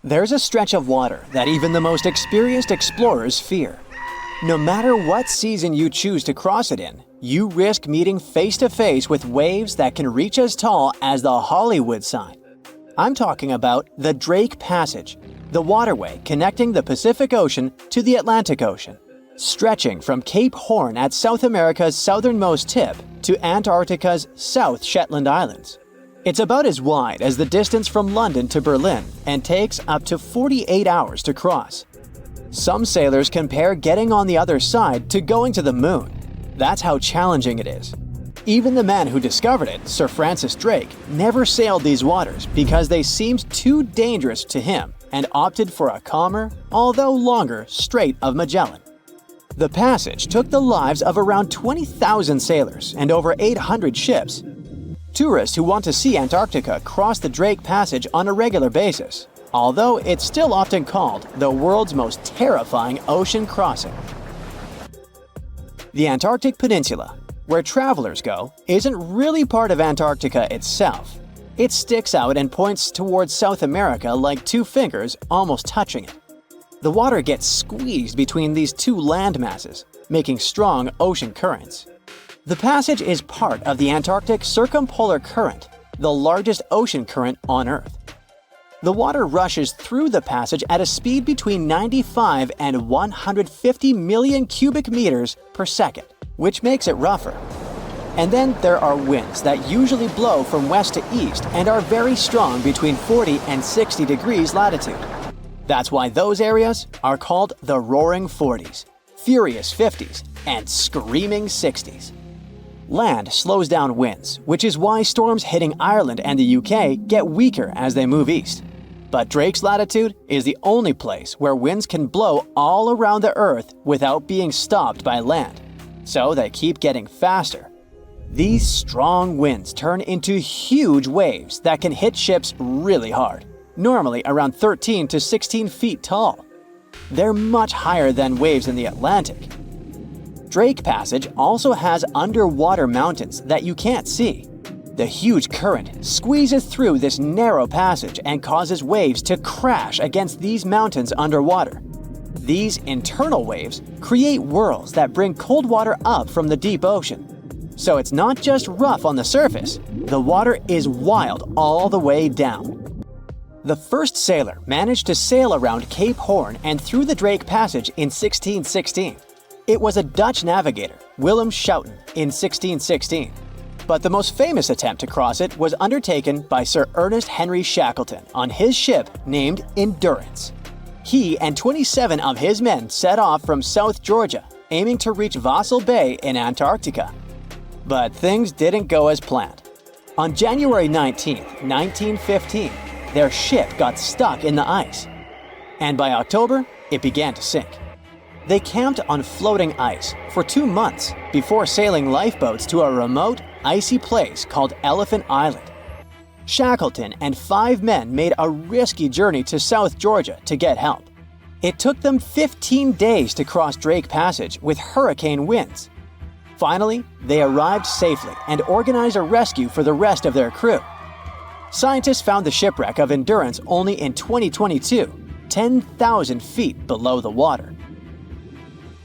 There's a stretch of water that even the most experienced explorers fear. No matter what season you choose to cross it in, you risk meeting face to face with waves that can reach as tall as the Hollywood sign. I'm talking about the Drake Passage, the waterway connecting the Pacific Ocean to the Atlantic Ocean, stretching from Cape Horn at South America's southernmost tip to Antarctica's South Shetland Islands. It's about as wide as the distance from London to Berlin and takes up to 48 hours to cross. Some sailors compare getting on the other side to going to the moon. That's how challenging it is. Even the man who discovered it, Sir Francis Drake, never sailed these waters because they seemed too dangerous to him and opted for a calmer, although longer, Strait of Magellan. The passage took the lives of around 20,000 sailors and over 800 ships. Tourists who want to see Antarctica cross the Drake Passage on a regular basis, although it's still often called the world's most terrifying ocean crossing. The Antarctic Peninsula, where travelers go, isn't really part of Antarctica itself. It sticks out and points towards South America like two fingers almost touching it. The water gets squeezed between these two land masses, making strong ocean currents. The passage is part of the Antarctic Circumpolar Current, the largest ocean current on Earth. The water rushes through the passage at a speed between 95 and 150 million cubic meters per second, which makes it rougher. And then there are winds that usually blow from west to east and are very strong between 40 and 60 degrees latitude. That's why those areas are called the Roaring Forties, Furious 50s, and Screaming 60s. Land slows down winds, which is why storms hitting Ireland and the UK get weaker as they move east. But Drake's latitude is the only place where winds can blow all around the Earth without being stopped by land. So they keep getting faster. These strong winds turn into huge waves that can hit ships really hard, normally around 13 to 16 feet tall. They're much higher than waves in the Atlantic. Drake Passage also has underwater mountains that you can't see. The huge current squeezes through this narrow passage and causes waves to crash against these mountains underwater. These internal waves create whirls that bring cold water up from the deep ocean. So it's not just rough on the surface, the water is wild all the way down. The first sailor managed to sail around Cape Horn and through the Drake Passage in 1616. It was a Dutch navigator, Willem Schouten, in 1616. But the most famous attempt to cross it was undertaken by Sir Ernest Henry Shackleton on his ship named Endurance. He and 27 of his men set off from South Georgia, aiming to reach Vassal Bay in Antarctica. But things didn't go as planned. On January 19, 1915, their ship got stuck in the ice. And by October, it began to sink. They camped on floating ice for 2 months before sailing lifeboats to a remote, icy place called Elephant Island. Shackleton and 5 men made a risky journey to South Georgia to get help. It took them 15 days to cross Drake Passage with hurricane winds. Finally, they arrived safely and organized a rescue for the rest of their crew. Scientists found the shipwreck of Endurance only in 2022, 10,000 feet below the water.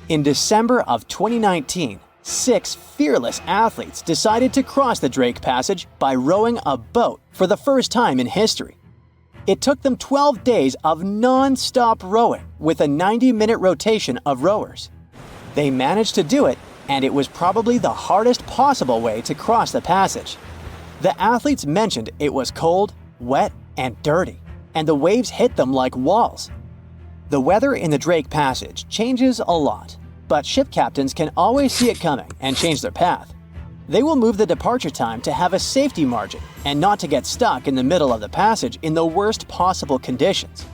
In December of 2019, 6 fearless athletes decided to cross the Drake Passage by rowing a boat for the first time in history. It took them 12 days of non-stop rowing with a 90-minute rotation of rowers. They managed to do it, and it was probably the hardest possible way to cross the passage. The athletes mentioned it was cold, wet, and dirty, and the waves hit them like walls. The weather in the Drake Passage changes a lot, but ship captains can always see it coming and change their path. They will move the departure time to have a safety margin and not to get stuck in the middle of the passage in the worst possible conditions.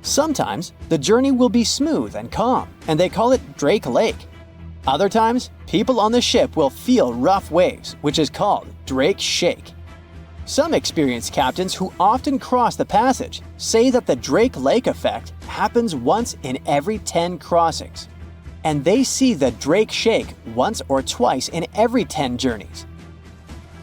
Sometimes, the journey will be smooth and calm, and they call it Drake Lake. Other times, people on the ship will feel rough waves, which is called Drake Shake. Some experienced captains who often cross the passage say that the Drake Lake effect happens once in every 10 crossings, and they see the Drake Shake once or twice in every 10 journeys.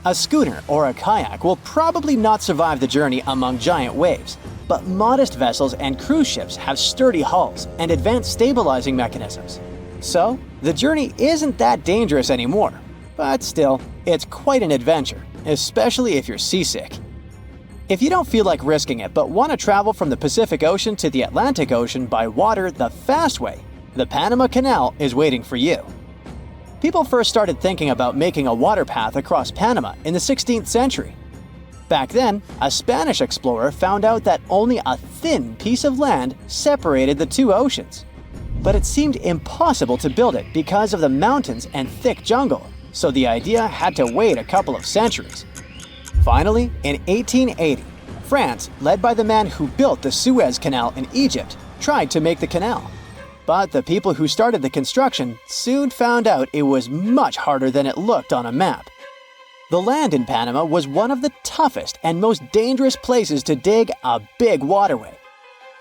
A schooner or a kayak will probably not survive the journey among giant waves, but modest vessels and cruise ships have sturdy hulls and advanced stabilizing mechanisms. So, the journey isn't that dangerous anymore. But still, it's quite an adventure, especially if you're seasick. If you don't feel like risking it but want to travel from the Pacific Ocean to the Atlantic Ocean by water the fast way, the Panama Canal is waiting for you. People first started thinking about making a water path across Panama in the 16th century. Back then, a Spanish explorer found out that only a thin piece of land separated the two oceans. But it seemed impossible to build it because of the mountains and thick jungle, so the idea had to wait a couple of centuries. Finally, in 1880, France, led by the man who built the Suez Canal in Egypt, tried to make the canal. But the people who started the construction soon found out it was much harder than it looked on a map. The land in Panama was one of the toughest and most dangerous places to dig a big waterway.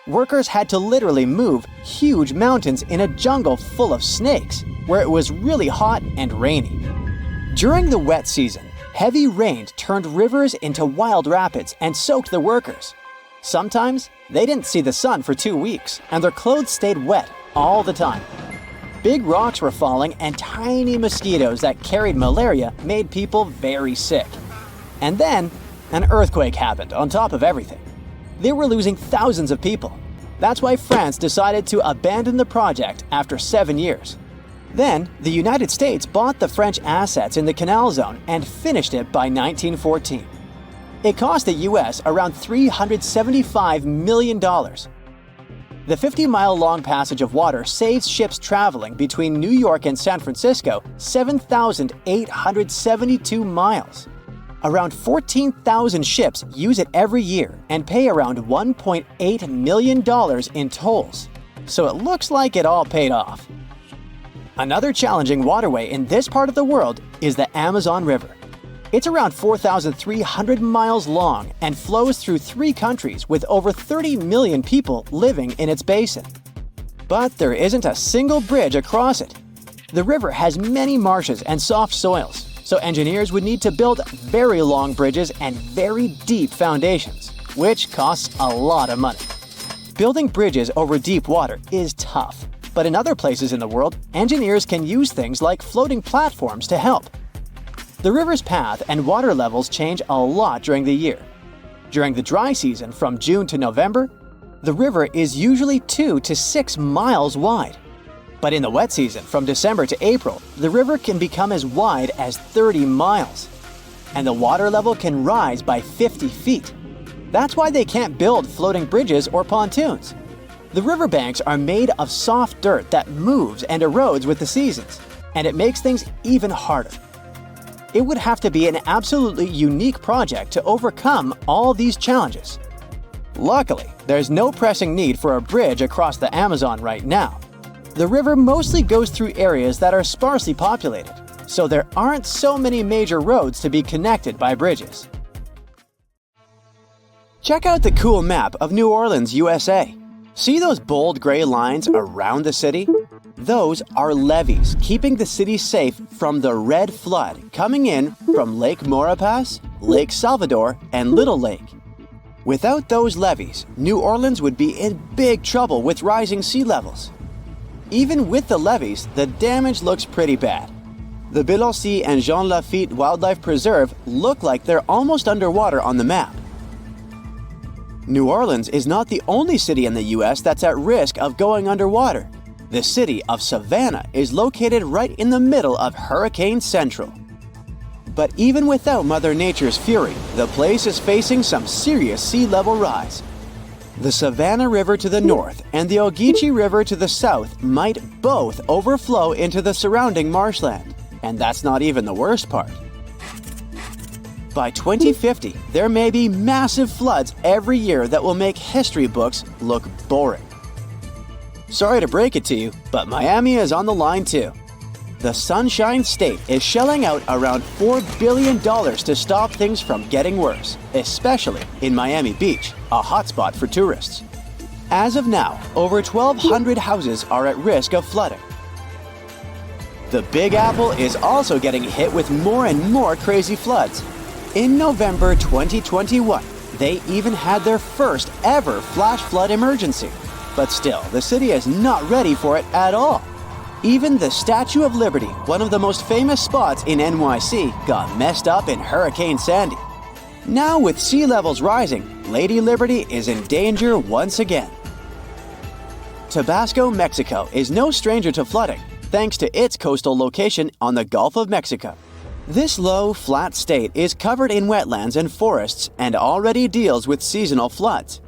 Workers had to literally move huge mountains in a jungle full of snakes, where it was really hot and rainy. During the wet season, heavy rain turned rivers into wild rapids and soaked the workers. Sometimes, they didn't see the sun for 2 weeks, and their clothes stayed wet all the time. Big rocks were falling, and tiny mosquitoes that carried malaria made people very sick. And then, an earthquake happened on top of everything. They were losing thousands of people. That's why France decided to abandon the project after 7 years. Then, the United States bought the French assets in the Canal Zone and finished it by 1914. It cost the US around $375 million. The 50-mile-long passage of water saves ships traveling between New York and San Francisco 7,872 miles. Around 14,000 ships use it every year and pay around $1.8 million in tolls. So it looks like it all paid off. Another challenging waterway in this part of the world is the Amazon River. It's around 4,300 miles long and flows through 3 countries with over 30 million people living in its basin. But there isn't a single bridge across it. The river has many marshes and soft soils, so engineers would need to build very long bridges and very deep foundations, which costs a lot of money. Building bridges over deep water is tough, but in other places in the world, engineers can use things like floating platforms to help. The river's path and water levels change a lot during the year. During the dry season from June to November, the river is usually 2 to 6 miles wide. But in the wet season from December to April, the river can become as wide as 30 miles. And the water level can rise by 50 feet. That's why they can't build floating bridges or pontoons. The riverbanks are made of soft dirt that moves and erodes with the seasons, and it makes things even harder. It would have to be an absolutely unique project to overcome all these challenges. Luckily, there's no pressing need for a bridge across the Amazon right now. The river mostly goes through areas that are sparsely populated, so there aren't so many major roads to be connected by bridges. Check out the cool map of New Orleans, USA. See those bold gray lines around the city? Those are levees keeping the city safe from the red flood coming in from Lake Maurepas, Lake Salvador, and Little Lake. Without those levees, New Orleans would be in big trouble with rising sea levels. Even with the levees, the damage looks pretty bad. The Biloxi and Jean Lafitte Wildlife Preserve look like they're almost underwater on the map. New Orleans is not the only city in the US that's at risk of going underwater. The city of Savannah is located right in the middle of Hurricane Central. But even without Mother Nature's fury, the place is facing some serious sea level rise. The Savannah River to the north and the Ogeechee River to the south might both overflow into the surrounding marshland. And that's not even the worst part. By 2050, there may be massive floods every year that will make history books look boring. Sorry to break it to you, but Miami is on the line too. The Sunshine State is shelling out around $4 billion to stop things from getting worse, especially in Miami Beach, a hotspot for tourists. As of now, over 1,200 houses are at risk of flooding. The Big Apple is also getting hit with more and more crazy floods. In November 2021, They even had their first ever flash flood emergency. But still, the city is not ready for it at all. Even the Statue of Liberty, one of the most famous spots in NYC, got messed up in Hurricane Sandy. Now with sea levels rising, Lady Liberty is in danger once again. Tabasco, Mexico is no stranger to flooding, thanks to its coastal location on the Gulf of Mexico. This low, flat state is covered in wetlands and forests and already deals with seasonal floods.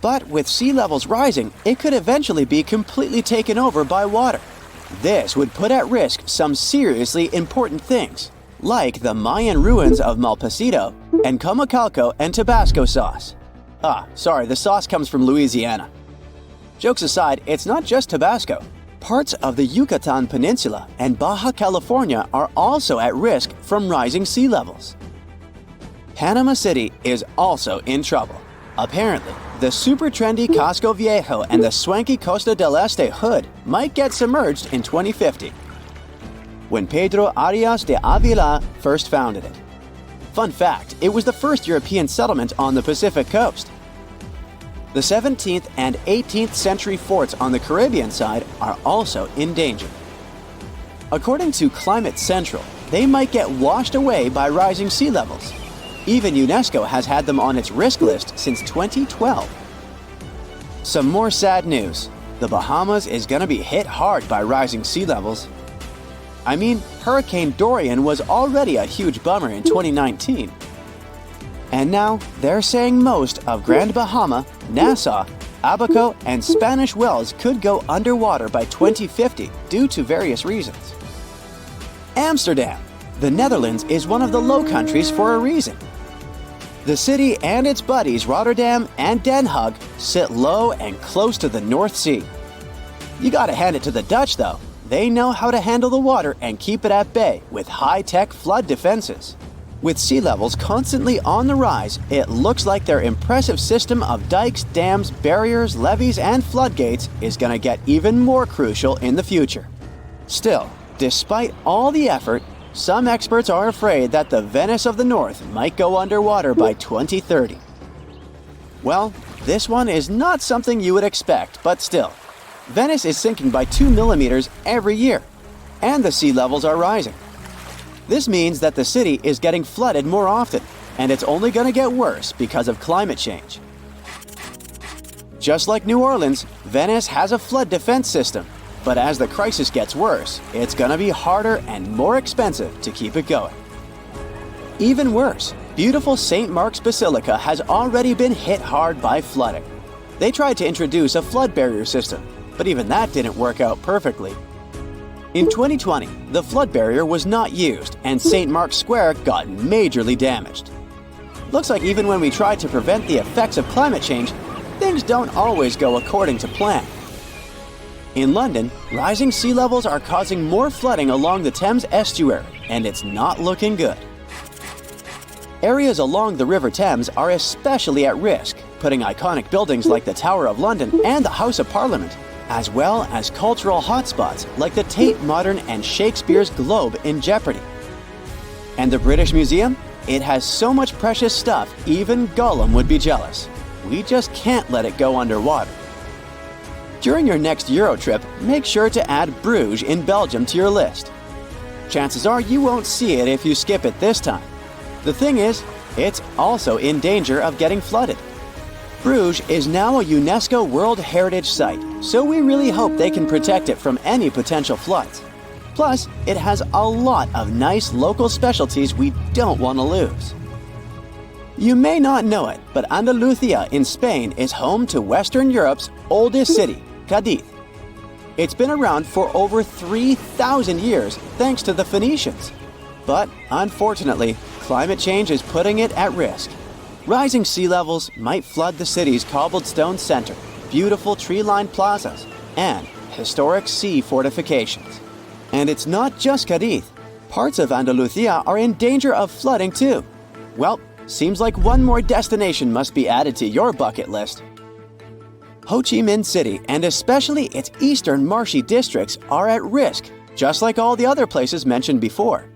But with sea levels rising, it could eventually be completely taken over by water. This would put at risk some seriously important things, like the Mayan ruins of Malpasito and Comacalco and Tabasco sauce. The sauce comes from Louisiana. Jokes aside, it's not just Tabasco. Parts of the Yucatan Peninsula and Baja California are also at risk from rising sea levels. Panama City is also in trouble. Apparently, the super trendy Casco Viejo and the swanky Costa del Este hood might get submerged in 2050, when Pedro Arias de Avila first founded it. Fun fact, it was the first European settlement on the Pacific coast. The 17th and 18th century forts on the Caribbean side are also in danger. According to Climate Central, they might get washed away by rising sea levels. Even UNESCO has had them on its risk list since 2012. Some more sad news. The Bahamas is going to be hit hard by rising sea levels. I mean, Hurricane Dorian was already a huge bummer in 2019. And now, they're saying most of Grand Bahama, Nassau, Abaco, and Spanish Wells could go underwater by 2050 due to various reasons. Amsterdam. The Netherlands is one of the Low Countries for a reason. The city and its buddies Rotterdam and Den Haag sit low and close to the North Sea. You gotta hand it to the Dutch though. They know how to handle the water and keep it at bay with high-tech flood defenses. With sea levels constantly on the rise, it looks like their impressive system of dikes, dams, barriers, levees, and floodgates is gonna get even more crucial in the future. Still, despite all the effort, some experts are afraid that the Venice of the North might go underwater by 2030. Well, this one is not something you would expect, but still. Venice is sinking by 2 millimeters every year, and the sea levels are rising. This means that the city is getting flooded more often, and it's only going to get worse because of climate change. Just like New Orleans, Venice has a flood defense system, but as the crisis gets worse, it's going to be harder and more expensive to keep it going. Even worse, beautiful St. Mark's Basilica has already been hit hard by flooding. They tried to introduce a flood barrier system, but even that didn't work out perfectly. In 2020, the flood barrier was not used and St. Mark's Square got majorly damaged. Looks like even when we try to prevent the effects of climate change, things don't always go according to plan. In London, rising sea levels are causing more flooding along the Thames estuary, and it's not looking good. Areas along the River Thames are especially at risk, putting iconic buildings like the Tower of London and the House of Parliament, as well as cultural hotspots like the Tate Modern and Shakespeare's Globe in jeopardy. And the British Museum? It has so much precious stuff, even Gollum would be jealous. We just can't let it go underwater. During your next Euro trip, make sure to add Bruges in Belgium to your list. Chances are you won't see it if you skip it this time. The thing is, it's also in danger of getting flooded. Bruges is now a UNESCO World Heritage Site, so we really hope they can protect it from any potential floods. Plus, it has a lot of nice local specialties we don't want to lose. You may not know it, but Andalusia in Spain is home to Western Europe's oldest city, Cadiz. It's been around for over 3,000 years thanks to the Phoenicians. But unfortunately, climate change is putting it at risk. Rising sea levels might flood the city's cobbled stone center, beautiful tree-lined plazas, and historic sea fortifications. And it's not just Cadiz. Parts of Andalusia are in danger of flooding too. Well, seems like one more destination must be added to your bucket list. Ho Chi Minh City, and especially its eastern marshy districts, are at risk, just like all the other places mentioned before.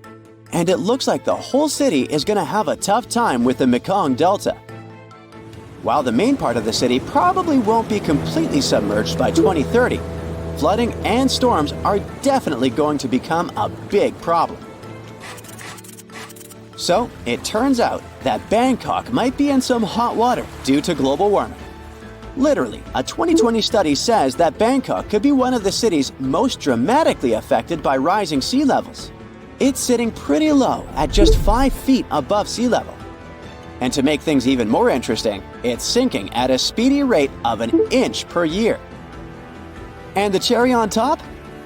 and it looks like the whole city is going to have a tough time with the Mekong Delta. While the main part of the city probably won't be completely submerged by 2030, flooding and storms are definitely going to become a big problem. So, it turns out that Bangkok might be in some hot water due to global warming. Literally, a 2020 study says that Bangkok could be one of the cities most dramatically affected by rising sea levels. It's sitting pretty low at just 5 feet above sea level. And to make things even more interesting, it's sinking at a speedy rate of an inch per year. And the cherry on top?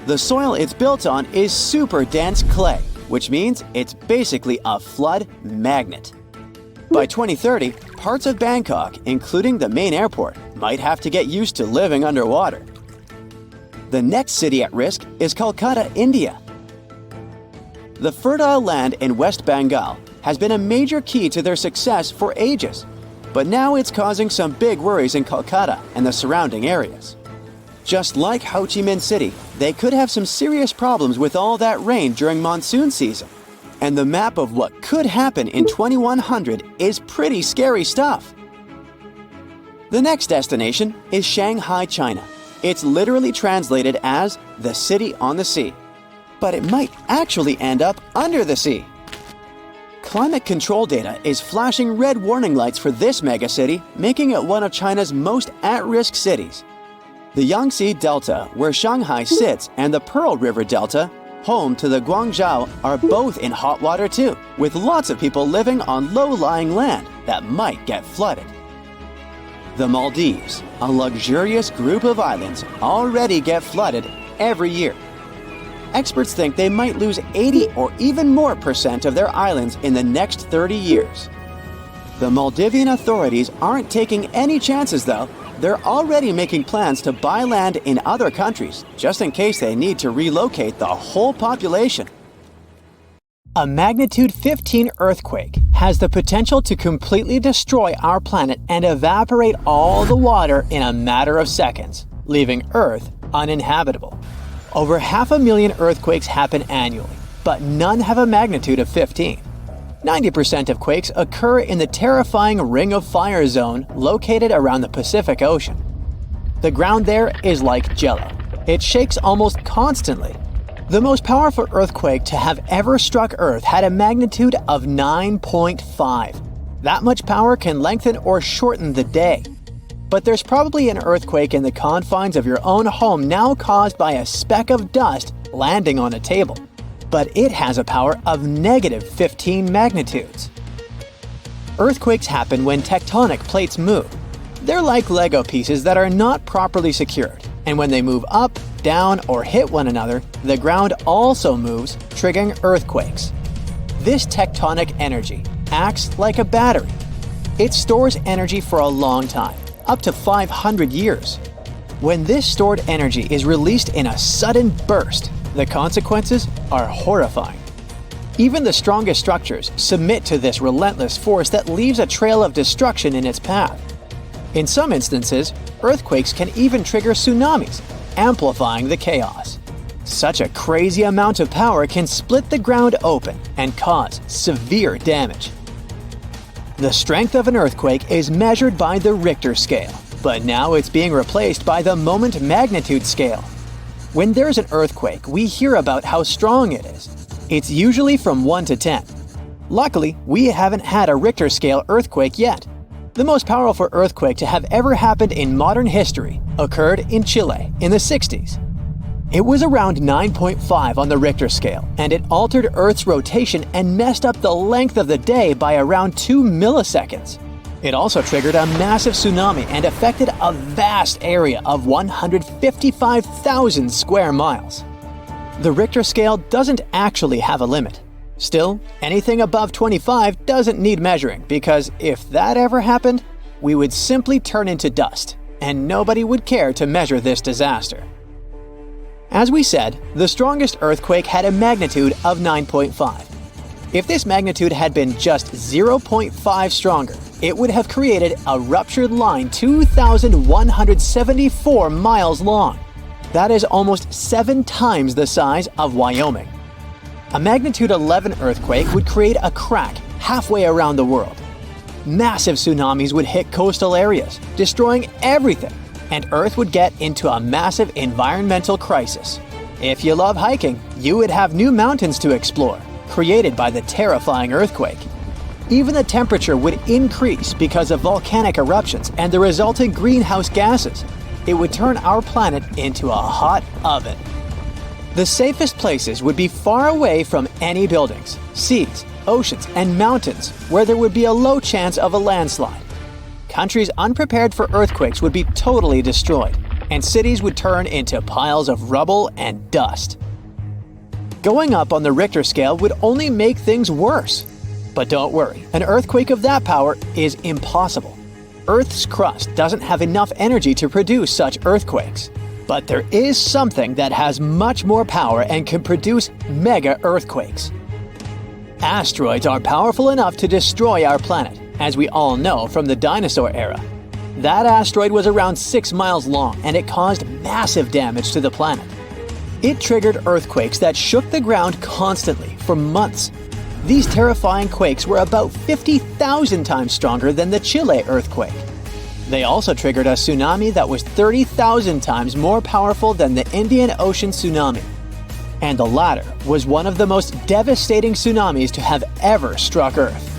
The soil it's built on is super dense clay, which means it's basically a flood magnet. By 2030, parts of Bangkok, including the main airport, might have to get used to living underwater. The next city at risk is Kolkata, India. The fertile land in West Bengal has been a major key to their success for ages, but now it's causing some big worries in Kolkata and the surrounding areas. Just like Ho Chi Minh City, they could have some serious problems with all that rain during monsoon season. And the map of what could happen in 2100 is pretty scary stuff. The next destination is Shanghai, China. It's literally translated as the city on the sea, but it might actually end up under the sea. Climate control data is flashing red warning lights for this megacity, making it one of China's most at-risk cities. The Yangtze Delta, where Shanghai sits, and the Pearl River Delta, home to the Guangzhou, are both in hot water too, with lots of people living on low-lying land that might get flooded. The Maldives, a luxurious group of islands, already get flooded every year. Experts think they might lose 80 or even more % of their islands in the next 30 years. The Maldivian authorities aren't taking any chances though. They're already making plans to buy land in other countries, just in case they need to relocate the whole population. A magnitude 15 earthquake has the potential to completely destroy our planet and evaporate all the water in a matter of seconds, leaving Earth uninhabitable. Over 500,000 earthquakes happen annually, but none have a magnitude of 15. 90% of quakes occur in the terrifying Ring of Fire zone located around the Pacific Ocean. The ground there is like jello. It shakes almost constantly. The most powerful earthquake to have ever struck Earth had a magnitude of 9.5. That much power can lengthen or shorten the day. But there's probably an earthquake in the confines of your own home now caused by a speck of dust landing on a table. But it has a power of negative 15 magnitudes. Earthquakes happen when tectonic plates move. They're like Lego pieces that are not properly secured, and when they move up, down, or hit one another, the ground also moves, triggering earthquakes. This tectonic energy acts like a battery. It stores energy for a long time, up to 500 years. When this stored energy is released in a sudden burst, the consequences are horrifying. Even the strongest structures submit to this relentless force that leaves a trail of destruction in its path. In some instances, earthquakes can even trigger tsunamis, amplifying the chaos. Such a crazy amount of power can split the ground open and cause severe damage. The strength of an earthquake is measured by the Richter scale, but now it's being replaced by the moment magnitude scale. When there's an earthquake, we hear about how strong it is. It's usually from 1 to 10. Luckily, we haven't had a Richter scale earthquake yet. The most powerful earthquake to have ever happened in modern history occurred in Chile in the 60s. It was around 9.5 on the Richter scale, and it altered Earth's rotation and messed up the length of the day by around 2 milliseconds. It also triggered a massive tsunami and affected a vast area of 155,000 square miles. The Richter scale doesn't actually have a limit. Still, anything above 25 doesn't need measuring, because if that ever happened, we would simply turn into dust, and nobody would care to measure this disaster. As we said, the strongest earthquake had a magnitude of 9.5. If this magnitude had been just 0.5 stronger, it would have created a ruptured line 2,174 miles long. That is almost 7 times the size of Wyoming. A magnitude 11 earthquake would create a crack halfway around the world. Massive tsunamis would hit coastal areas, destroying everything, and Earth would get into a massive environmental crisis. If you love hiking, you would have new mountains to explore, created by the terrifying earthquake. Even the temperature would increase because of volcanic eruptions and the resulting greenhouse gases. It would turn our planet into a hot oven. The safest places would be far away from any buildings, seas, oceans, and mountains where there would be a low chance of a landslide. Countries unprepared for earthquakes would be totally destroyed, and cities would turn into piles of rubble and dust. Going up on the Richter scale would only make things worse. But don't worry, an earthquake of that power is impossible. Earth's crust doesn't have enough energy to produce such earthquakes. But there is something that has much more power and can produce mega-earthquakes. Asteroids are powerful enough to destroy our planet, as we all know from the dinosaur era. That asteroid was around 6 miles long and it caused massive damage to the planet. It triggered earthquakes that shook the ground constantly for months. These terrifying quakes were about 50,000 times stronger than the Chile earthquake. They also triggered a tsunami that was 30,000 times more powerful than the Indian Ocean tsunami. And the latter was one of the most devastating tsunamis to have ever struck Earth.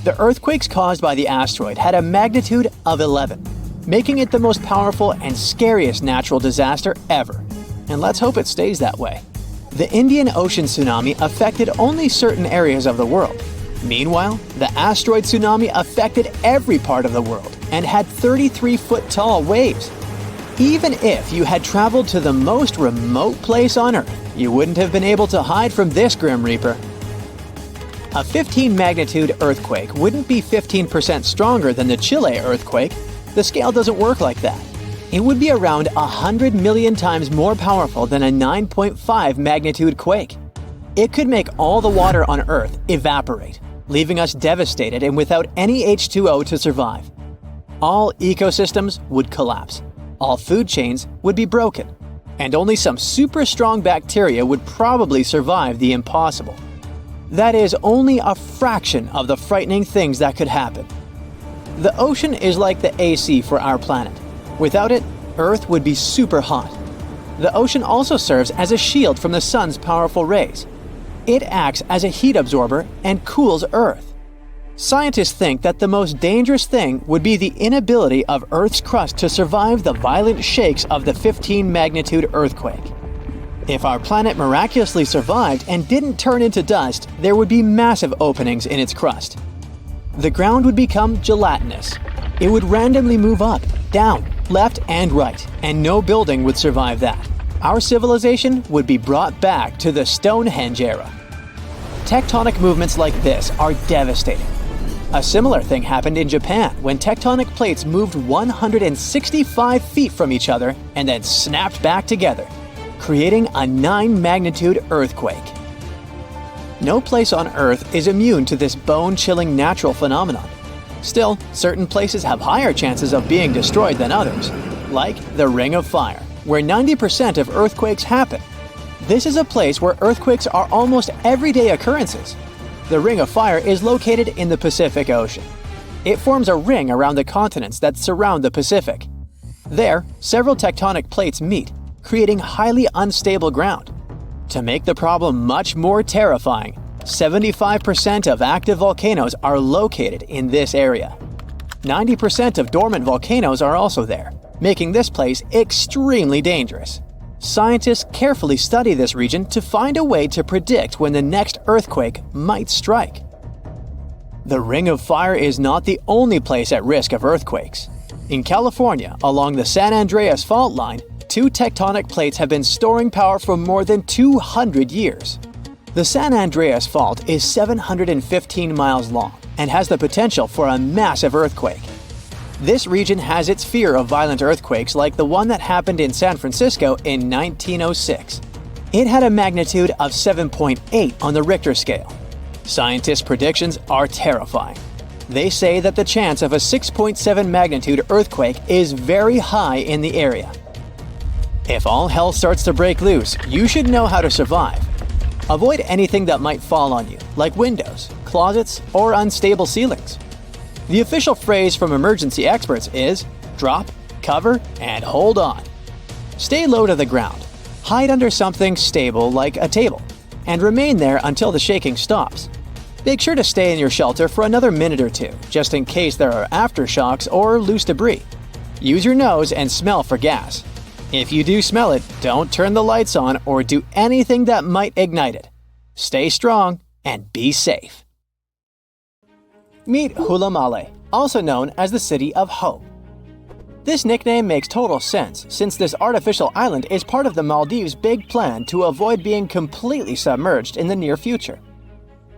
The earthquakes caused by the asteroid had a magnitude of 11, making it the most powerful and scariest natural disaster ever. And let's hope it stays that way. The Indian Ocean tsunami affected only certain areas of the world. Meanwhile, the asteroid tsunami affected every part of the world and had 33-foot-tall waves. Even if you had traveled to the most remote place on Earth, you wouldn't have been able to hide from this Grim Reaper. A 15-magnitude earthquake wouldn't be 15% stronger than the Chile earthquake. The scale doesn't work like that. It would be around 100 million times more powerful than a 9.5 magnitude quake. It could make all the water on Earth evaporate, leaving us devastated and without any H2O to survive. All ecosystems would collapse, all food chains would be broken, and only some super strong bacteria would probably survive the impossible. That is only a fraction of the frightening things that could happen. The ocean is like the AC for our planet. Without it, Earth would be super hot. The ocean also serves as a shield from the sun's powerful rays. It acts as a heat absorber and cools Earth. Scientists think that the most dangerous thing would be the inability of Earth's crust to survive the violent shakes of the 15-magnitude earthquake. If our planet miraculously survived and didn't turn into dust, there would be massive openings in its crust. The ground would become gelatinous. It would randomly move up, down, left, and right, and no building would survive that. Our civilization would be brought back to the Stonehenge era. Tectonic movements like this are devastating. A similar thing happened in Japan when tectonic plates moved 165 feet from each other and then snapped back together, creating a 9-magnitude earthquake. No place on Earth is immune to this bone-chilling natural phenomenon. Still, certain places have higher chances of being destroyed than others, like the Ring of Fire, where 90% of earthquakes happen. This is a place where earthquakes are almost everyday occurrences. The Ring of Fire is located in the Pacific Ocean. It forms a ring around the continents that surround the Pacific. There, several tectonic plates meet, creating highly unstable ground. To make the problem much more terrifying, 75% of active volcanoes are located in this area. 90% of dormant volcanoes are also there, making this place extremely dangerous. Scientists carefully study this region to find a way to predict when the next earthquake might strike. The Ring of Fire is not the only place at risk of earthquakes. In California, along the San Andreas fault line, 2 tectonic plates have been storing power for more than 200 years. The San Andreas Fault is 715 miles long and has the potential for a massive earthquake. This region has its fear of violent earthquakes like the one that happened in San Francisco in 1906. It had a magnitude of 7.8 on the Richter scale. Scientists' predictions are terrifying. They say that the chance of a 6.7 magnitude earthquake is very high in the area. If all hell starts to break loose, you should know how to survive. Avoid anything that might fall on you, like windows, closets, or unstable ceilings. The official phrase from emergency experts is drop, cover, and hold on. Stay low to the ground. Hide under something stable like a table, and remain there until the shaking stops. Make sure to stay in your shelter for another minute or two, just in case there are aftershocks or loose debris. Use your nose and smell for gas. If you do smell it, don't turn the lights on or do anything that might ignite it. Stay strong and be safe. Meet Hula Male, also known as the City of Hope. This nickname makes total sense since this artificial island is part of the Maldives' big plan to avoid being completely submerged in the near future.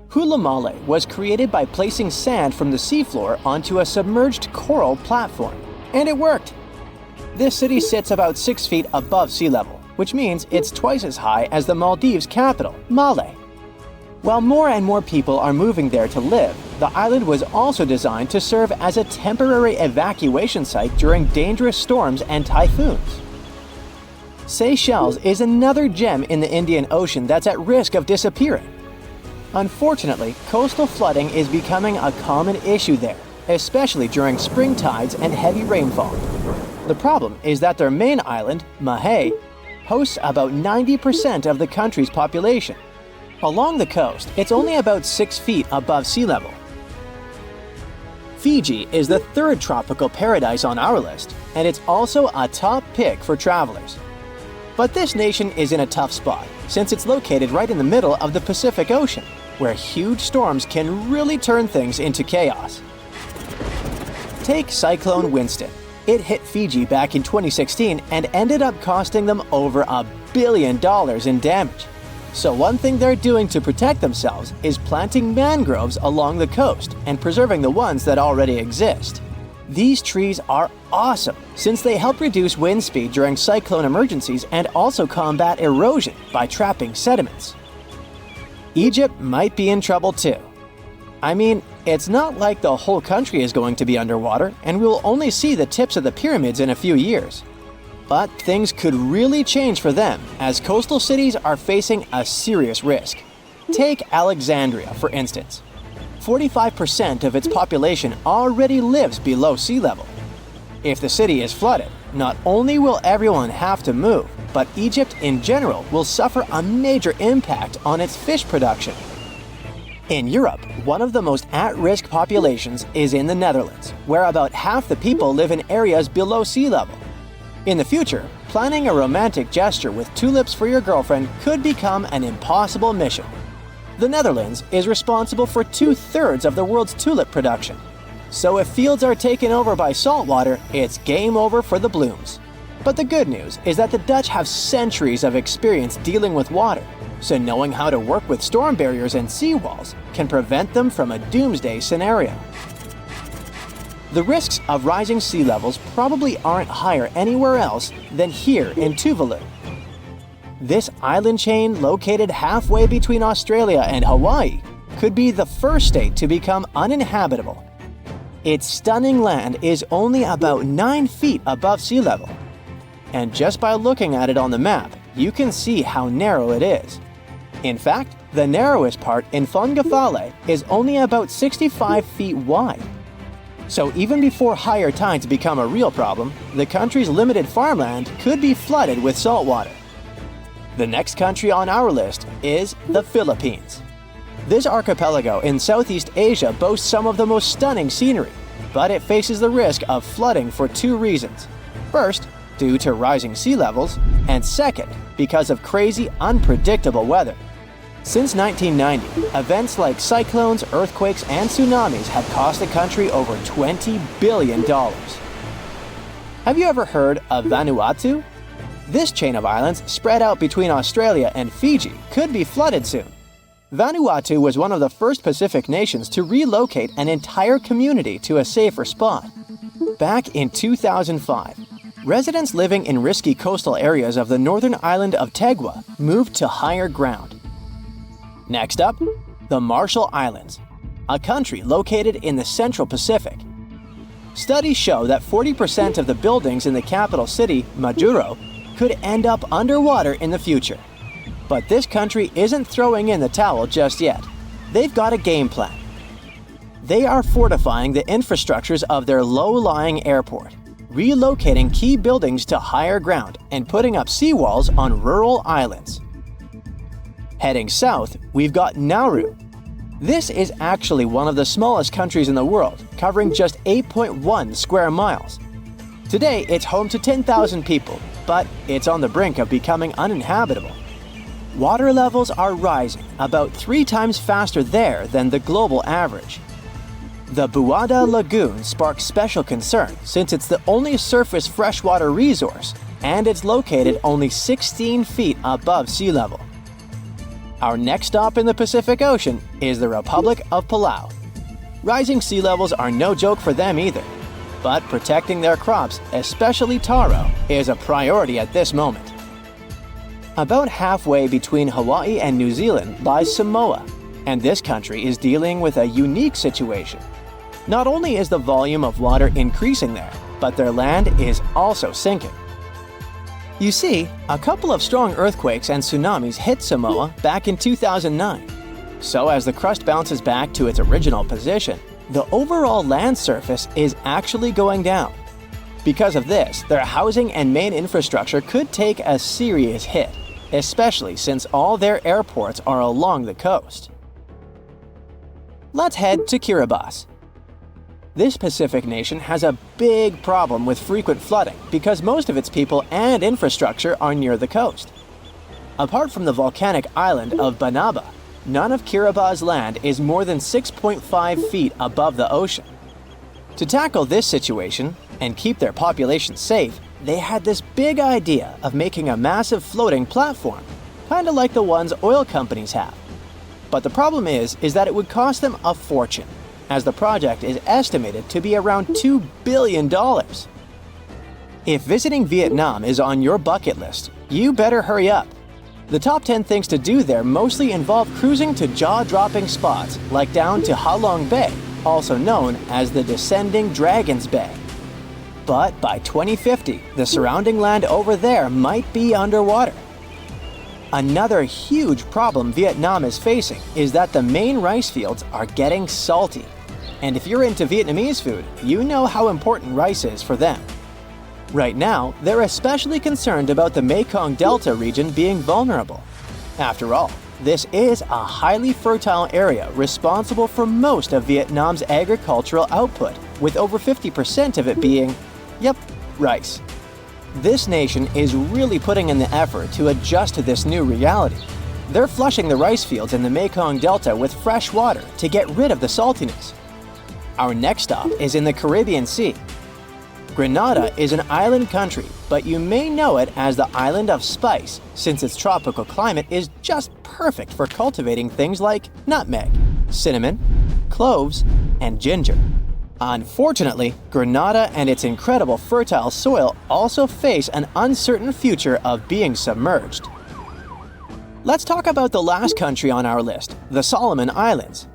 Hula Male was created by placing sand from the seafloor onto a submerged coral platform, and it worked. This city sits about 6 feet above sea level, which means it's twice as high as the Maldives' capital, Male. While more and more people are moving there to live, the island was also designed to serve as a temporary evacuation site during dangerous storms and typhoons. Seychelles is another gem in the Indian Ocean that's at risk of disappearing. Unfortunately, coastal flooding is becoming a common issue there, especially during spring tides and heavy rainfall. The problem is that their main island, Mahé, hosts about 90% of the country's population. Along the coast, it's only about 6 feet above sea level. Fiji is the third tropical paradise on our list, and it's also a top pick for travelers. But this nation is in a tough spot, since it's located right in the middle of the Pacific Ocean, where huge storms can really turn things into chaos. Take Cyclone Winston. It hit Fiji back in 2016 and ended up costing them over $1 billion in damage. So one thing they're doing to protect themselves is planting mangroves along the coast and preserving the ones that already exist. These trees are awesome since they help reduce wind speed during cyclone emergencies and also combat erosion by trapping sediments. Egypt might be in trouble too. I mean, it's not like the whole country is going to be underwater, and we'll only see the tips of the pyramids in a few years. But things could really change for them, as coastal cities are facing a serious risk. Take Alexandria, for instance. 45% of its population already lives below sea level. If the city is flooded, not only will everyone have to move, but Egypt in general will suffer a major impact on its fish production. In Europe, one of the most at-risk populations is in the Netherlands, where about half the people live in areas below sea level. In the future, planning a romantic gesture with tulips for your girlfriend could become an impossible mission. The Netherlands is responsible for 2/3 of the world's tulip production. So if fields are taken over by saltwater, it's game over for the blooms. But the good news is that the Dutch have centuries of experience dealing with water, so knowing how to work with storm barriers and seawalls can prevent them from a doomsday scenario. The risks of rising sea levels probably aren't higher anywhere else than here in Tuvalu. This island chain, located halfway between Australia and Hawaii, could be the first state to become uninhabitable. Its stunning land is only about 9 feet above sea level. And just by looking at it on the map, you can see how narrow it is. In fact, the narrowest part in Fongafale is only about 65 feet wide. So even before higher tides become a real problem, the country's limited farmland could be flooded with saltwater. The next country on our list is the Philippines. This archipelago in Southeast Asia boasts some of the most stunning scenery, but it faces the risk of flooding for 2 reasons. First, due to rising sea levels, and second, because of crazy, unpredictable weather. Since 1990, events like cyclones, earthquakes, and tsunamis have cost the country over $20 billion. Have you ever heard of Vanuatu? This chain of islands, spread out between Australia and Fiji, could be flooded soon. Vanuatu was one of the first Pacific nations to relocate an entire community to a safer spot. Back in 2005, residents living in risky coastal areas of the northern island of Tegua moved to higher ground. Next up, the Marshall Islands, a country located in the Central Pacific. Studies show that 40% of the buildings in the capital city, Majuro, could end up underwater in the future. But this country isn't throwing in the towel just yet. They've got a game plan. They are fortifying the infrastructures of their low-lying airport, relocating key buildings to higher ground, and putting up seawalls on rural islands. Heading south, we've got Nauru. This is actually one of the smallest countries in the world, covering just 8.1 square miles. Today, it's home to 10,000 people, but it's on the brink of becoming uninhabitable. Water levels are rising about 3 times faster there than the global average. The Buada Lagoon sparks special concern since it's the only surface freshwater resource, and it's located only 16 feet above sea level. Our next stop in the Pacific Ocean is the Republic of Palau. Rising sea levels are no joke for them either, but protecting their crops, especially taro, is a priority at this moment. About halfway between Hawaii and New Zealand lies Samoa, and this country is dealing with a unique situation. Not only is the volume of water increasing there, but their land is also sinking. You see, a couple of strong earthquakes and tsunamis hit Samoa back in 2009. So as the crust bounces back to its original position, the overall land surface is actually going down. Because of this, their housing and main infrastructure could take a serious hit, especially since all their airports are along the coast. Let's head to Kiribati. This Pacific nation has a big problem with frequent flooding because most of its people and infrastructure are near the coast. Apart from the volcanic island of Panama, none of Kiribati's land is more than 6.5 feet above the ocean. To tackle this situation and keep their population safe, they had this big idea of making a massive floating platform, kind of like the ones oil companies have. But the problem is that it would cost them a fortune, as the project is estimated to be around $2 billion. If visiting Vietnam is on your bucket list, you better hurry up. The top 10 things to do there mostly involve cruising to jaw-dropping spots like down to Ha Long Bay, also known as the Descending Dragons Bay. But by 2050, the surrounding land over there might be underwater. Another huge problem Vietnam is facing is that the main rice fields are getting salty. And if you're into Vietnamese food, you know how important rice is for them. Right now, they're especially concerned about the Mekong Delta region being vulnerable. After all, this is a highly fertile area responsible for most of Vietnam's agricultural output, with over 50% of it being, rice. This nation is really putting in the effort to adjust to this new reality. They're flushing the rice fields in the Mekong Delta with fresh water to get rid of the saltiness. Our next stop is in the Caribbean Sea. Grenada is an island country, but you may know it as the Island of Spice, since its tropical climate is just perfect for cultivating things like nutmeg, cinnamon, cloves, and ginger. Unfortunately, Grenada and its incredible fertile soil also face an uncertain future of being submerged. Let's talk about the last country on our list, the Solomon Islands.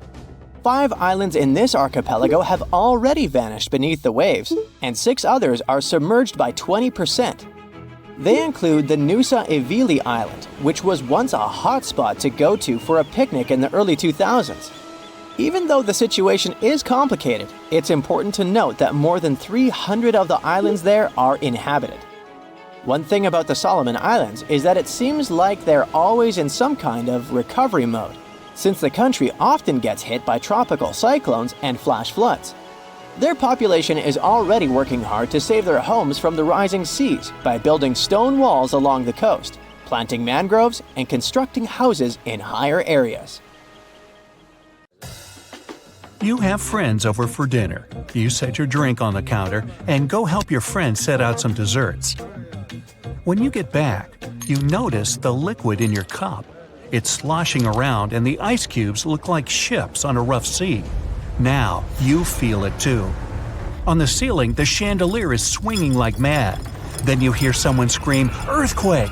5 islands in this archipelago have already vanished beneath the waves, and 6 others are submerged by 20%. They include the Nusa Evili Island, which was once a hotspot to go to for a picnic in the early 2000s. Even though the situation is complicated, it's important to note that more than 300 of the islands there are inhabited. One thing about the Solomon Islands is that it seems like they're always in some kind of recovery mode, since the country often gets hit by tropical cyclones and flash floods. Their population is already working hard to save their homes from the rising seas by building stone walls along the coast, planting mangroves, and constructing houses in higher areas. You have friends over for dinner. You set your drink on the counter and go help your friend set out some desserts. When you get back, you notice the liquid in your cup. It's sloshing around and the ice cubes look like ships on a rough sea. Now you feel it too. On the ceiling, the chandelier is swinging like mad. Then you hear someone scream, "Earthquake!"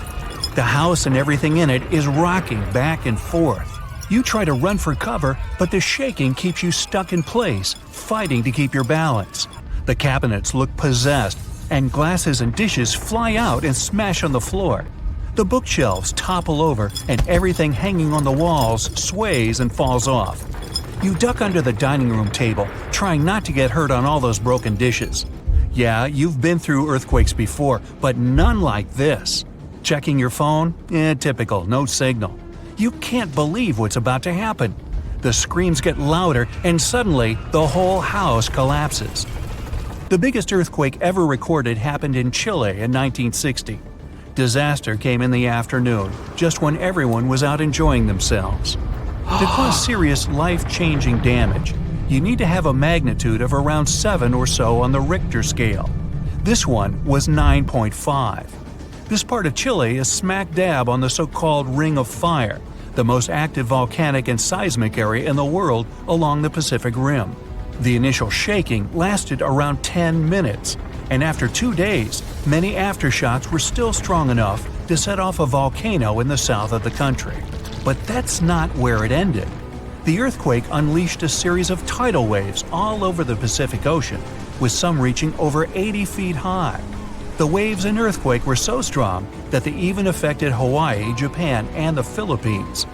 The house and everything in it is rocking back and forth. You try to run for cover, but the shaking keeps you stuck in place, fighting to keep your balance. The cabinets look possessed, and glasses and dishes fly out and smash on the floor. The bookshelves topple over and everything hanging on the walls sways and falls off. You duck under the dining room table, trying not to get hurt on all those broken dishes. Yeah, you've been through earthquakes before, but none like this. Checking your phone? Typical, no signal. You can't believe what's about to happen. The screams get louder and suddenly the whole house collapses. The biggest earthquake ever recorded happened in Chile in 1960. Disaster came in the afternoon, just when everyone was out enjoying themselves. To cause serious life-changing damage, you need to have a magnitude of around 7 or so on the Richter scale. This one was 9.5. This part of Chile is smack dab on the so-called Ring of Fire, the most active volcanic and seismic area in the world along the Pacific Rim. The initial shaking lasted around 10 minutes, and after 2 days, many aftershocks were still strong enough to set off a volcano in the south of the country. But that's not where it ended. The earthquake unleashed a series of tidal waves all over the Pacific Ocean, with some reaching over 80 feet high. The waves and earthquake were so strong that they even affected Hawaii, Japan, and the Philippines.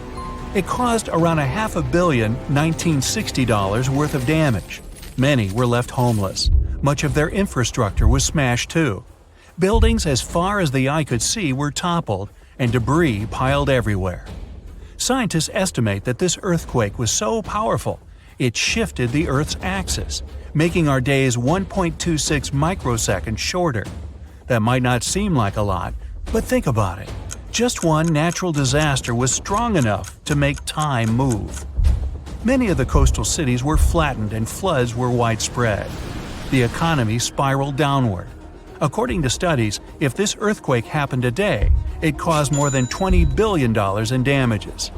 It caused around $500 million $1960 worth of damage. Many were left homeless. Much of their infrastructure was smashed too. Buildings as far as the eye could see were toppled, and debris piled everywhere. Scientists estimate that this earthquake was so powerful, it shifted the Earth's axis, making our days 1.26 microseconds shorter. That might not seem like a lot, but think about it. Just one natural disaster was strong enough to make time move. Many of the coastal cities were flattened and floods were widespread. The economy spiraled downward. According to studies, if this earthquake happened today, it caused more than $20 billion in damages.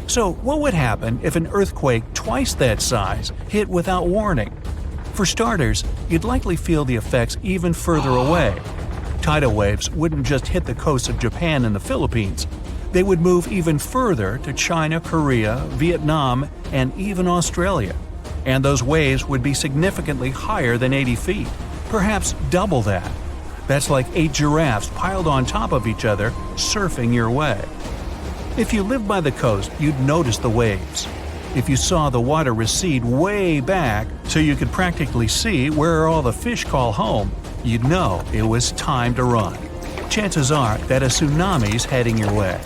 So what would happen if an earthquake twice that size hit without warning? For starters, you'd likely feel the effects even further away. Tidal waves wouldn't just hit the coasts of Japan and the Philippines. They would move even further to China, Korea, Vietnam, and even Australia. And those waves would be significantly higher than 80 feet, perhaps double that. That's like 8 giraffes piled on top of each other, surfing your way. If you lived by the coast, you'd notice the waves. If you saw the water recede way back so you could practically see where all the fish call home, you'd know it was time to run. Chances are that a tsunami's heading your way.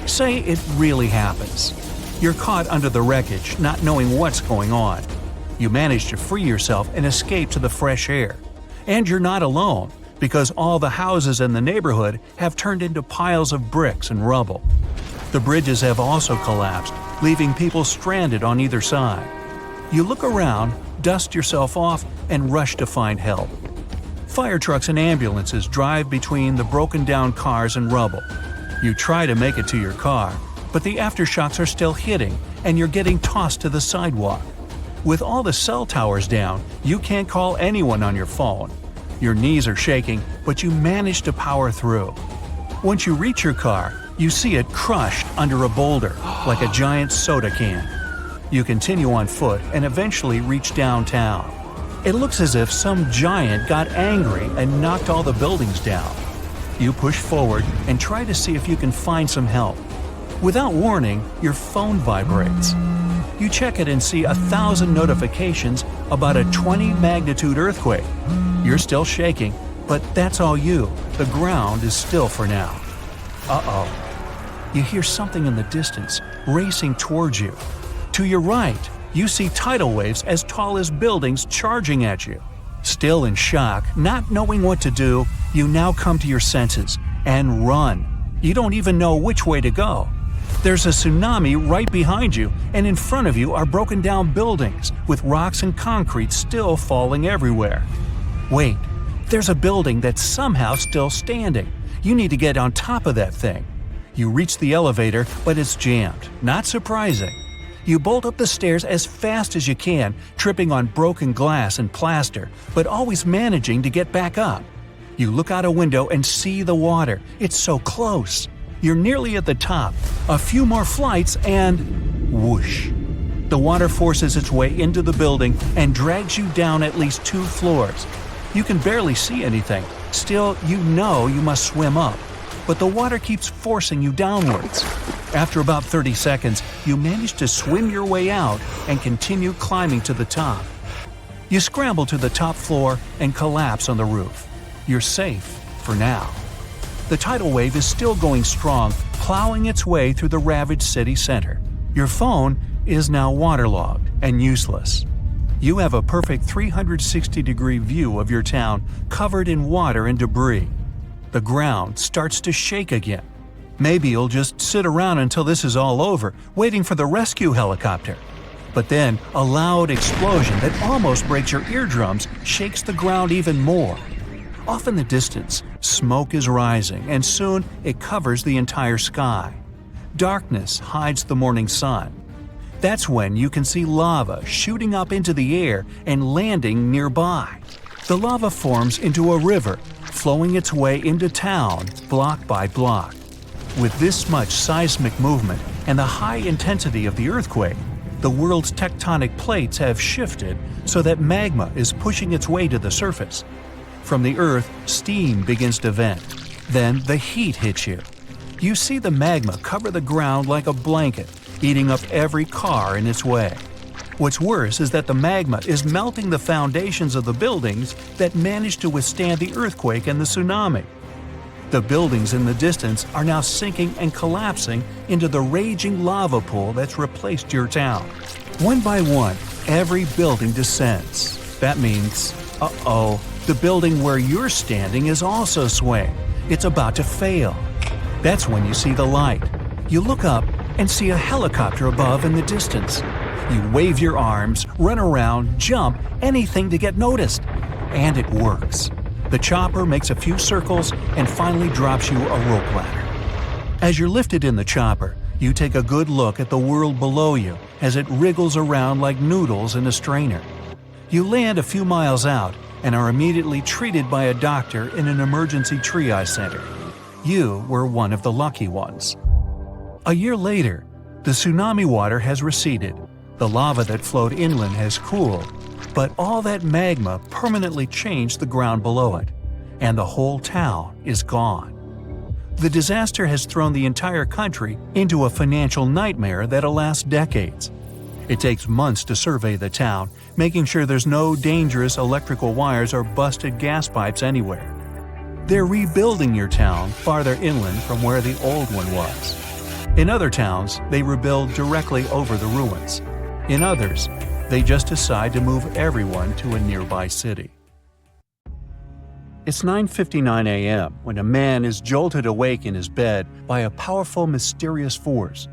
Say it really happens. You're caught under the wreckage, not knowing what's going on. You manage to free yourself and escape to the fresh air. And you're not alone, because all the houses in the neighborhood have turned into piles of bricks and rubble. The bridges have also collapsed, leaving people stranded on either side. You look around, dust yourself off, and rush to find help. Fire trucks and ambulances drive between the broken-down cars and rubble. You try to make it to your car, but the aftershocks are still hitting, and you're getting tossed to the sidewalk. With all the cell towers down, you can't call anyone on your phone. Your knees are shaking, but you manage to power through. Once you reach your car, you see it crushed under a boulder, like a giant soda can. You continue on foot and eventually reach downtown. It looks as if some giant got angry and knocked all the buildings down. You push forward and try to see if you can find some help. Without warning, your phone vibrates. You check it and see 1,000 notifications about a 20-magnitude earthquake. You're still shaking, but that's all you. The ground is still for now. Uh-oh. You hear something in the distance, racing towards you. To your right, you see tidal waves as tall as buildings charging at you. Still in shock, not knowing what to do, you now come to your senses and run. You don't even know which way to go. There's a tsunami right behind you, and in front of you are broken down buildings with rocks and concrete still falling everywhere. Wait, there's a building that's somehow still standing. You need to get on top of that thing. You reach the elevator, but it's jammed. Not surprising. You bolt up the stairs as fast as you can, tripping on broken glass and plaster, but always managing to get back up. You look out a window and see the water. It's so close. You're nearly at the top. A few more flights and whoosh. The water forces its way into the building and drags you down at least 2 floors. You can barely see anything. Still, you know you must swim up. but the water keeps forcing you downwards. After about 30 seconds, you manage to swim your way out and continue climbing to the top. You scramble to the top floor and collapse on the roof. You're safe for now. The tidal wave is still going strong, plowing its way through the ravaged city center. Your phone is now waterlogged and useless. You have a perfect 360-degree view of your town covered in water and debris. The ground starts to shake again. Maybe you'll just sit around until this is all over, waiting for the rescue helicopter. But then, a loud explosion that almost breaks your eardrums shakes the ground even more. Off in the distance, smoke is rising, and soon it covers the entire sky. Darkness hides the morning sun. That's when you can see lava shooting up into the air and landing nearby. The lava forms into a river, flowing its way into town block by block. With this much seismic movement and the high intensity of the earthquake, the world's tectonic plates have shifted so that magma is pushing its way to the surface. From the earth, steam begins to vent. Then the heat hits you. You see the magma cover the ground like a blanket, eating up every car in its way. What's worse is that the magma is melting the foundations of the buildings that managed to withstand the earthquake and the tsunami. The buildings in the distance are now sinking and collapsing into the raging lava pool that's replaced your town. One by one, every building descends. That means, the building where you're standing is also swaying. It's about to fail. That's when you see the light. You look up and see a helicopter above in the distance. You wave your arms, run around, jump, anything to get noticed. And it works. The chopper makes a few circles and finally drops you a rope ladder. As you're lifted in the chopper, you take a good look at the world below you as it wriggles around like noodles in a strainer. You land a few miles out and are immediately treated by a doctor in an emergency triage center. You were one of the lucky ones. A year later, the tsunami water has receded. The lava that flowed inland has cooled, but all that magma permanently changed the ground below it, and the whole town is gone. The disaster has thrown the entire country into a financial nightmare that'll last decades. It takes months to survey the town, making sure there's no dangerous electrical wires or busted gas pipes anywhere. They're rebuilding your town farther inland from where the old one was. In other towns, they rebuild directly over the ruins. In others, they just decide to move everyone to a nearby city. It's 9:59 a.m. when a man is jolted awake in his bed by a powerful, mysterious force.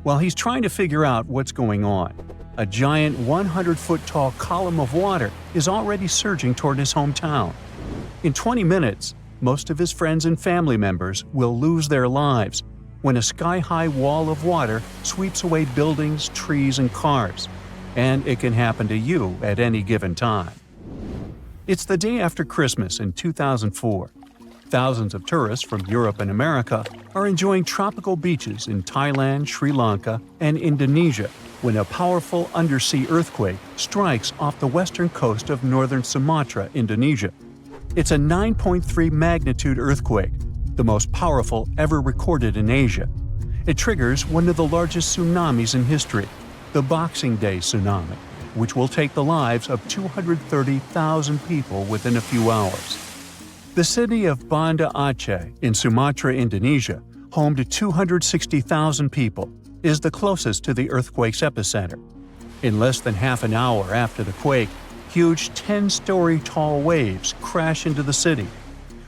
While he's trying to figure out what's going on, a giant 100-foot-tall column of water is already surging toward his hometown. In 20 minutes, most of his friends and family members will lose their lives when a sky-high wall of water sweeps away buildings, trees, and cars. And it can happen to you at any given time. It's the day after Christmas in 2004. Thousands of tourists from Europe and America are enjoying tropical beaches in Thailand, Sri Lanka, and Indonesia when a powerful undersea earthquake strikes off the western coast of northern Sumatra, Indonesia. It's a 9.3 magnitude earthquake, the most powerful ever recorded in Asia. It triggers one of the largest tsunamis in history, the Boxing Day tsunami, which will take the lives of 230,000 people within a few hours. The city of Banda Aceh in Sumatra, Indonesia, home to 260,000 people, is the closest to the earthquake's epicenter. In less than half an hour after the quake, huge 10-story tall waves crash into the city.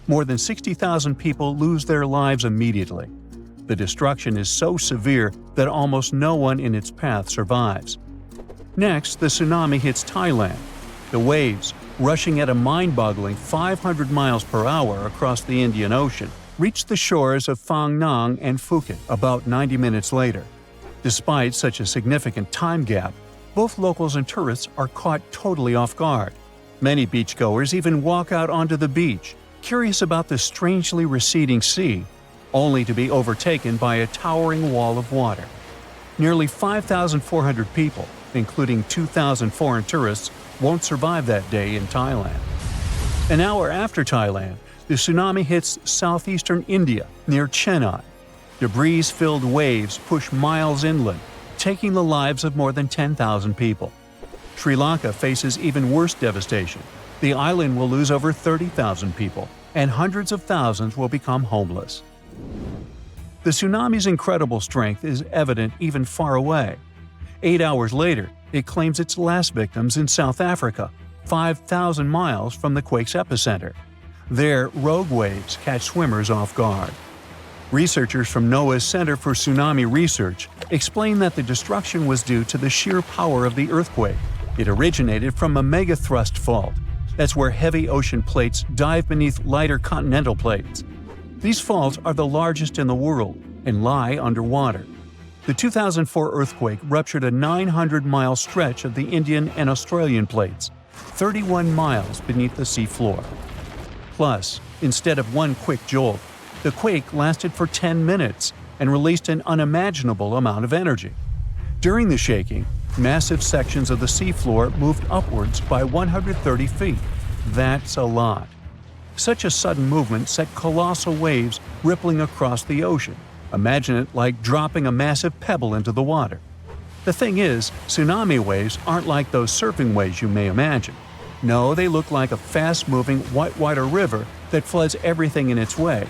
More than 60,000 people lose their lives immediately. The destruction is so severe that almost no one in its path survives. Next, the tsunami hits Thailand. The waves, rushing at a mind-boggling 500 miles per hour across the Indian Ocean, reach the shores of Phang Nang and Phuket about 90 minutes later. Despite such a significant time gap, both locals and tourists are caught totally off guard. Many beachgoers even walk out onto the beach, curious about the strangely receding sea, only to be overtaken by a towering wall of water. Nearly 5,400 people, including 2,000 foreign tourists, won't survive that day in Thailand. An hour after Thailand, The tsunami hits southeastern India near Chennai. Debris-filled waves push miles inland, taking the lives of more than 10,000 people. Sri Lanka faces even worse devastation. The island will lose over 30,000 people, and hundreds of thousands will become homeless. The tsunami's incredible strength is evident even far away. 8 hours later, it claims its last victims in South Africa, 5,000 miles from the quake's epicenter. There, rogue waves catch swimmers off guard. Researchers from NOAA's Center for Tsunami Research explain that the destruction was due to the sheer power of the earthquake. It originated from a megathrust fault. That's where heavy ocean plates dive beneath lighter continental plates. These faults are the largest in the world and lie underwater. The 2004 earthquake ruptured a 900-mile stretch of the Indian and Australian plates, 31 miles beneath the seafloor. Plus, instead of one quick jolt, the quake lasted for 10 minutes and released an unimaginable amount of energy. During the shaking, massive sections of the seafloor moved upwards by 130 feet. That's a lot. Such a sudden movement set colossal waves rippling across the ocean. Imagine it like dropping a massive pebble into the water. The thing is, tsunami waves aren't like those surfing waves you may imagine. No, they look like a fast-moving whitewater river that floods everything in its way.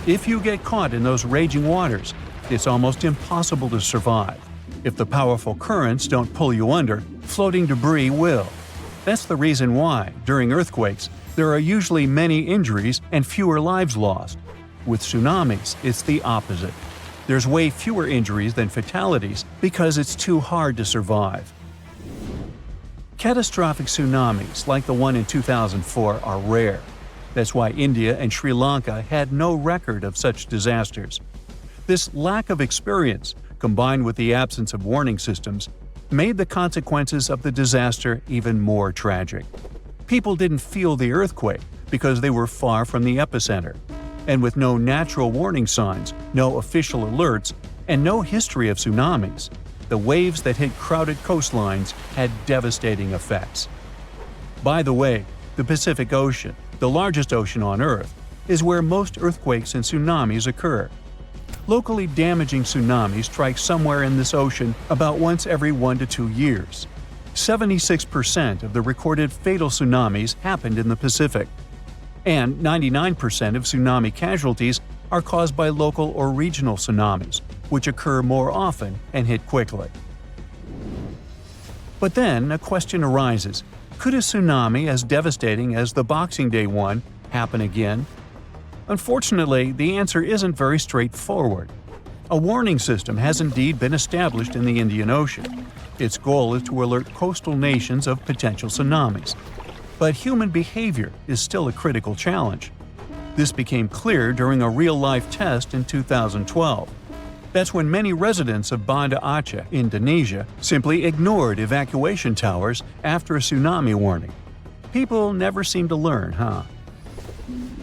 If you get caught in those raging waters, it's almost impossible to survive. If the powerful currents don't pull you under, floating debris will. That's the reason why, during earthquakes, there are usually many injuries and fewer lives lost. With tsunamis, it's the opposite. There's way fewer injuries than fatalities because it's too hard to survive. Catastrophic tsunamis like the one in 2004 are rare. That's why India and Sri Lanka had no record of such disasters. This lack of experience, combined with the absence of warning systems, made the consequences of the disaster even more tragic. People didn't feel the earthquake because they were far from the epicenter. And with no natural warning signs, no official alerts, and no history of tsunamis, the waves that hit crowded coastlines had devastating effects. By the way, the Pacific Ocean, the largest ocean on Earth, is where most earthquakes and tsunamis occur. Locally damaging tsunamis strike somewhere in this ocean about once every 1 to 2 years. 76% of the recorded fatal tsunamis happened in the Pacific, and 99% of tsunami casualties are caused by local or regional tsunamis, which occur more often and hit quickly. But then a question arises: could a tsunami as devastating as the Boxing Day one happen again? Unfortunately, the answer isn't very straightforward. A warning system has indeed been established in the Indian Ocean. Its goal is to alert coastal nations of potential tsunamis. But human behavior is still a critical challenge. This became clear during a real-life test in 2012. That's when many residents of Banda Aceh, Indonesia, simply ignored evacuation towers after a tsunami warning. People never seem to learn, huh?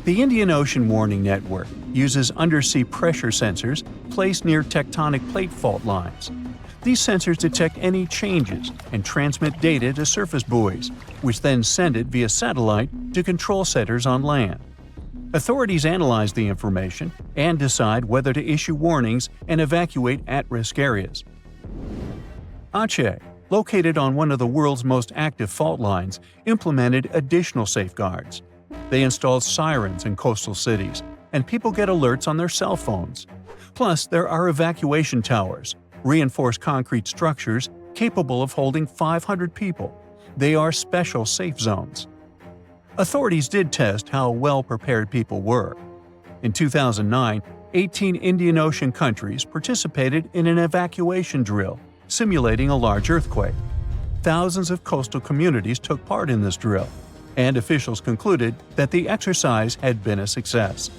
The Indian Ocean Warning Network uses undersea pressure sensors placed near tectonic plate fault lines. These sensors detect any changes and transmit data to surface buoys, which then send it via satellite to control centers on land. Authorities analyze the information and decide whether to issue warnings and evacuate at-risk areas. Aceh, located on one of the world's most active fault lines, implemented additional safeguards. They installed sirens in coastal cities, and people get alerts on their cell phones. Plus, there are evacuation towers, reinforced concrete structures capable of holding 500 people. They are special safe zones. Authorities did test how well prepared people were. In 2009, 18 Indian Ocean countries participated in an evacuation drill, simulating a large earthquake. Thousands of coastal communities took part in this drill, and officials concluded that the exercise had been a success.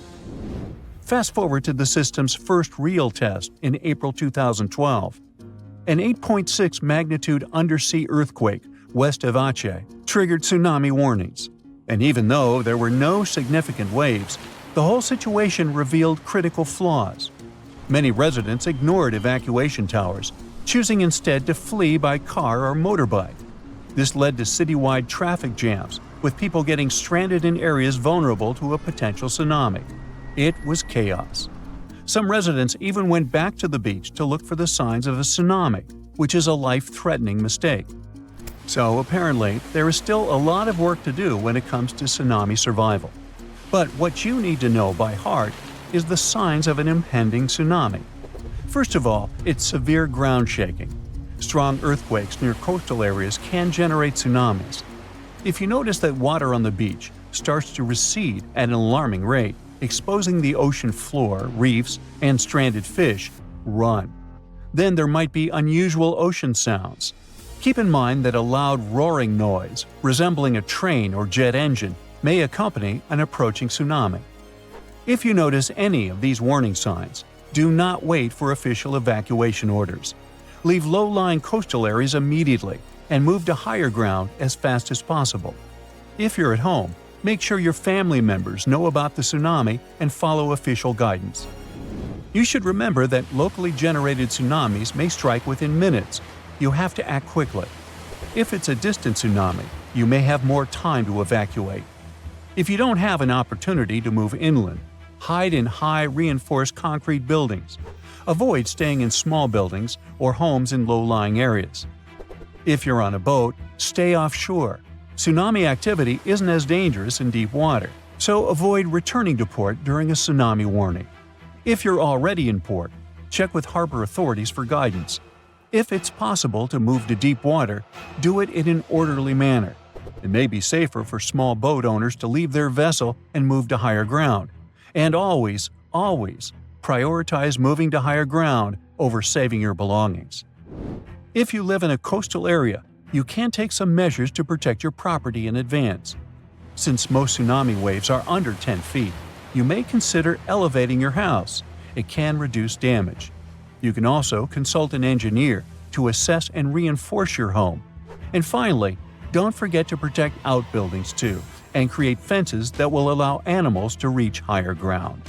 Fast forward to the system's first real test in April 2012. An 8.6 magnitude undersea earthquake west of Aceh triggered tsunami warnings. And even though there were no significant waves, the whole situation revealed critical flaws. Many residents ignored evacuation towers, choosing instead to flee by car or motorbike. This led to citywide traffic jams, with people getting stranded in areas vulnerable to a potential tsunami. It was chaos. Some residents even went back to the beach to look for the signs of a tsunami, which is a life-threatening mistake. So apparently, there is still a lot of work to do when it comes to tsunami survival. But what you need to know by heart is the signs of an impending tsunami. First of all, it's severe ground shaking. Strong earthquakes near coastal areas can generate tsunamis. If you notice that water on the beach starts to recede at an alarming rate, exposing the ocean floor, reefs, and stranded fish, run. Then there might be unusual ocean sounds. Keep in mind that a loud roaring noise, resembling a train or jet engine, may accompany an approaching tsunami. If you notice any of these warning signs, do not wait for official evacuation orders. Leave low-lying coastal areas immediately and move to higher ground as fast as possible. If you're at home, make sure your family members know about the tsunami and follow official guidance. You should remember that locally generated tsunamis may strike within minutes. You have to act quickly. If it's a distant tsunami, you may have more time to evacuate. If you don't have an opportunity to move inland, hide in high reinforced concrete buildings. Avoid staying in small buildings or homes in low-lying areas. If you're on a boat, stay offshore. Tsunami activity isn't as dangerous in deep water, so avoid returning to port during a tsunami warning. If you're already in port, check with harbor authorities for guidance. If it's possible to move to deep water, do it in an orderly manner. It may be safer for small boat owners to leave their vessel and move to higher ground. And always, prioritize moving to higher ground over saving your belongings. If you live in a coastal area, you can take some measures to protect your property in advance. Since most tsunami waves are under 10 feet, you may consider elevating your house. It can reduce damage. You can also consult an engineer to assess and reinforce your home. And finally, don't forget to protect outbuildings too, and create fences that will allow animals to reach higher ground.